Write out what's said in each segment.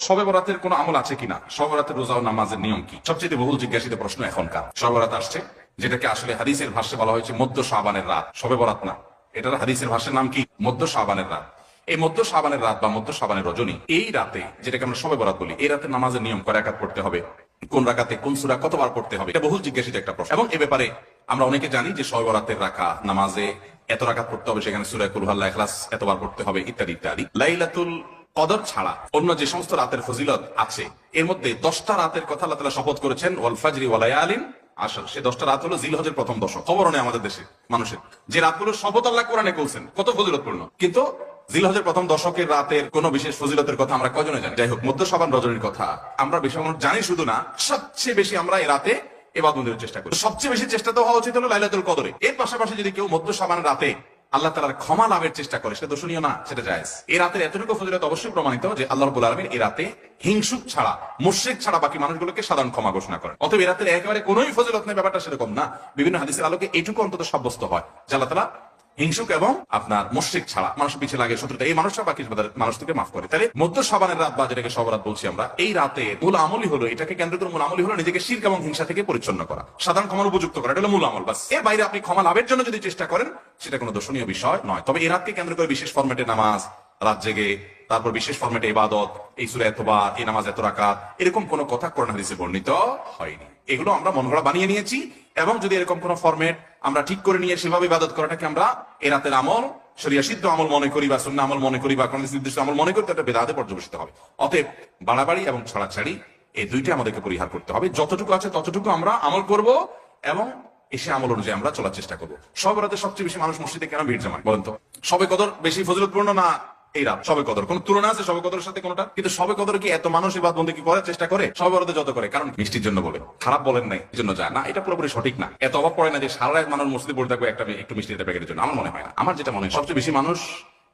শবে বরাতের কোনো আমল আছে কিনা, শবে বরাতের রোজা ও নামাজের নিয়ম কি, সবচেয়ে বহুল জিজ্ঞাসিত প্রশ্ন এখনকার। শবে বরাত আসছে, যেটাকে আসলে হাদিসের ভাষ্যে বলা হয়েছে মধ্য শাবানের রাত, শবে বরাত না, এটার হাদিসের ভাষ্যের নাম কি? মধ্য শাবানের রাত। এই মধ্য শাবানের রাত বা মধ্য শাবানের রজনী, এই রাতে যেটাকে আমরা শবে বরাত বলি, এই রাতে নামাজের নিয়ম কয় রাকাত পড়তে হবে, কোন রাকাতে কোন সূরা কতবার পড়তে হবে, এটা বহুল জিজ্ঞাসিত একটা প্রশ্ন। এবং এ ব্যাপারে আমরা অনেকে জানি যে শবে বরাতের রাখা নামাজে এত রাকাত পড়তে হবে, সেখানে সূরা কুল হুয়াল্লাহ, ইখলাস এতবার পড়তে হবে, ইত্যাদি ইত্যাদি। লাইলাতুল কদর ছাড়া অন্য যে সমস্ত রাতের ফজিলত আছে, এর মধ্যে 10টা রাতের কথা আল্লাহ তাআলা শপথ করেছেন, ওয়াল ফাজরি ওয়া লায়ালিন আশর। সে 10টা রাত হলো জিলহজের প্রথম দশক। খবর নেই আমাদের দেশে মানুষের যে রাতগুলোর শপথ আল্লাহ কোরআনে বলছেন, কত ফজিলতপূর্ণ, কিন্তু জিলহজের প্রথম দশকের রাতের কোন বিশেষ ফজিলতের কথা আমরা কয়জনে জানি? যাই হোক, মধ্য শাবান রজনীর কথা আমরা বেশি মানুষ জানি শুধু না, সবচেয়ে বেশি আমরা এই রাতে ইবাদতের চেষ্টা করি। সবচেয়ে বেশি চেষ্টা তো হওয়া উচিত হলো লাইলাতুল কদরে। এর পাশাপাশি যদি কেউ মধ্য শাবান রাতে আল্লাহ তাআলার ক্ষমা লাভের চেষ্টা করে, সেটা দোষণীয় না, সেটা জায়েজ। এই রাতের এতটুকু ফজিলত অবশ্যই প্রমাণিত যে আল্লাহ রাব্বুল আলামিন এই রাতে হিংসুক ছাড়া, মুশরিক ছাড়া বাকি মানুষগুলোকে সাধারণ ক্ষমা ঘোষণা করেন। অতএব এই রাতের একেবারে কোনোই ফজিলত নেই, ব্যাপারটা সেরকম না। বিভিন্ন হাদিসের আলোকে এইটুকু অন্তত সাব্যস্ত হয় যে আল্লাহ তাআলা হিংসুক এবং আপনার মুশরিক ছাড়া, মানুষ পিছিয়ে লাগে শত্রুতা, এই মানুষরা বাকি মানুষ থেকে মাফ করে। তাহলে মধ্য শাবানের রাত বা যেটাকে শবে বরাত বলছি আমরা, এই রাতে মূল আমলই হলো, এটাকে কেন্দ্র করে মূল আমলই হলো নিজেকে শিরক এবং হিংসা থেকে পরিচ্ছন্ন করা, সাধারণ ক্ষমার উপযুক্ত করা। এটা হলো মূল আমল। বাস, এর বাইরে আপনি ক্ষমা লাভের জন্য যদি চেষ্টা করেন, সেটা কোনো দর্শনীয় বিষয় নয়। তবে এই রাতকে কেন্দ্র করে বিশেষ ফরম্যাটে নামাজ, রাত জেগে, তারপর বিশেষ ফরম্যাটে ইবাদত, এই সূরা এতবার, এই নামাজ এত রাকাত, এরকম কোনো কথা কোরআন হাদিসে বর্ণিত হয়নি। এগুলো আমরা মন গড়া বানিয়ে নিয়েছি। এবং যদি এরকম কোন ফরম্যাট আমরা ঠিক করে নিয়ে সেভাবে ইবাদত করাটাকে আমরা এই রাতের আমল, শরিয়া সিদ্ধ আমল মনে করি বা সুন্নাহ আমল মনে করি বা কোন নির্দিষ্ট আমল মনে করি, তো এটা বেদাতে পর্যবেসিত হবে। অতএব বাড়াবাড়ি এবং ছড়াছাড়ি এই দুইটা আমাদেরকে পরিহার করতে হবে। যতটুকু আছে ততটুকু আমরা আমল করব এবং এসে আমল অনুযায়ী আমরা চলার চেষ্টা করবো। শবে বরাতে সবচেয়ে বেশি মানুষ মসজিদে কেন ভিড় জমায় বলেন তো? শবে কদর বেশি ফজিলতপূর্ণ না এই রাত? শবে কদর কোন তুলনা আছে শবে কদরের সাথে কোনটা? কিন্তু শবে কদর কি এত মানুষ ইবাদত বন্দেগী করার চেষ্টা করে? শবে বরাতে যত করে, কারণ মিষ্টির জন্য বলে, খারাপ বলেন নাই এই জন্য যায় না, এটা পুরোপুরি সঠিক না। এত অভাব পড়ে না যে সারা রাত মানুষ মসজিদে পড়ে থাকবে একটু মিষ্টির প্যাকেটের জন্য, আমার মনে হয় না। আমার যেটা মনে হয়, সবচেয়ে বেশি মানুষ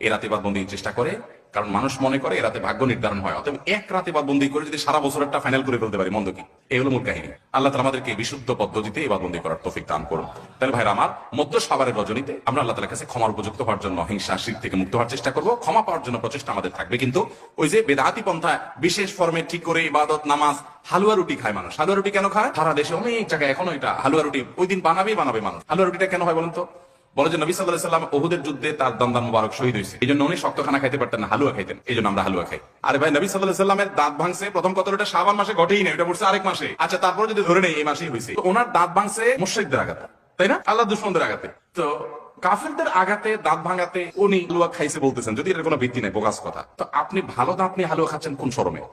এই রাতে ইবাদত বন্দেগীর চেষ্টা করে, কারণ মানুষ মনে করে এ রাতে ভাগ্য নির্ধারণ হয়। অতএব এক রাতে ইবাদত বন্দেগী করে যদি সারা বছরটা ফাইনাল করে ফেলতে পারি, মন্দ কি? এই হলো মূল কাহিনী। আল্লাহ তাআলা আমাদেরকে বিশুদ্ধ পদ্ধতিতে ইবাদত বন্দেগী করার তৌফিক দান করুন। তাহলে ভাইরা আমার, মধ্য শাবানের রজনীতে আমরা আল্লাহ তাআলার কাছে ক্ষমার উপযুক্ত হওয়ার জন্য, হিংসা শিরক থেকে মুক্ত হওয়ার চেষ্টা করব, ক্ষমা পাওয়ার জন্য প্রচেষ্টা আমাদের থাকবে। কিন্তু ওই যে বেদাতি পন্থা, বিশেষ ফরমে ঠিক করে ইবাদত, নামাজ, হালুয়া রুটি খায় মানুষ। হালুয়া রুটি কেন খায়? সারা দেশে অনেক জায়গায় এখনো এটা হালুয়া রুটি ওই দিন বানাবে মানুষ। হালুয়া রুটিটা কেন হয় বলেন তো? বলে যে নবী সাল্লাল্লাহু আলাইহি ওয়াসাল্লাম উহুদের যুদ্ধে তার দন্দান মুবারক শহীদ হয়েছে, এই জন্য উনি শক্ত খানা খাইতে পারতেন না, হালুয়া খাইতেন, এই জন্য আমরা হালুয়া খাই। আরে ভাই, নবী সাল্লাল্লাহু আলাইহি ওয়াসাল্লামের দাঁত ভাঙছে প্রথম কথা, ওটা শাবান মাসে ঘটেই না, এটা পড়ছে আরেক মাসে। আচ্ছা, তারপরে যদি ধরে নেই এই মাসেই হয়েছে, তো ওনার দাঁত ভাঙছে মুশরিকদের আঘাতে, তাই না? আল্লাহ দুশমনদের আঘাতে। তো কাফেরদের আঘাতে, দাঁত ভাঙাতে উনি হালুয়া খাইছে বলতেছেন, যদি এর কোনো ভিত্তি নেই, বোগাস কথা। তো আপনি ভালো দাঁত নিয়ে হালুয়া খাচ্ছেন কোন শরমে?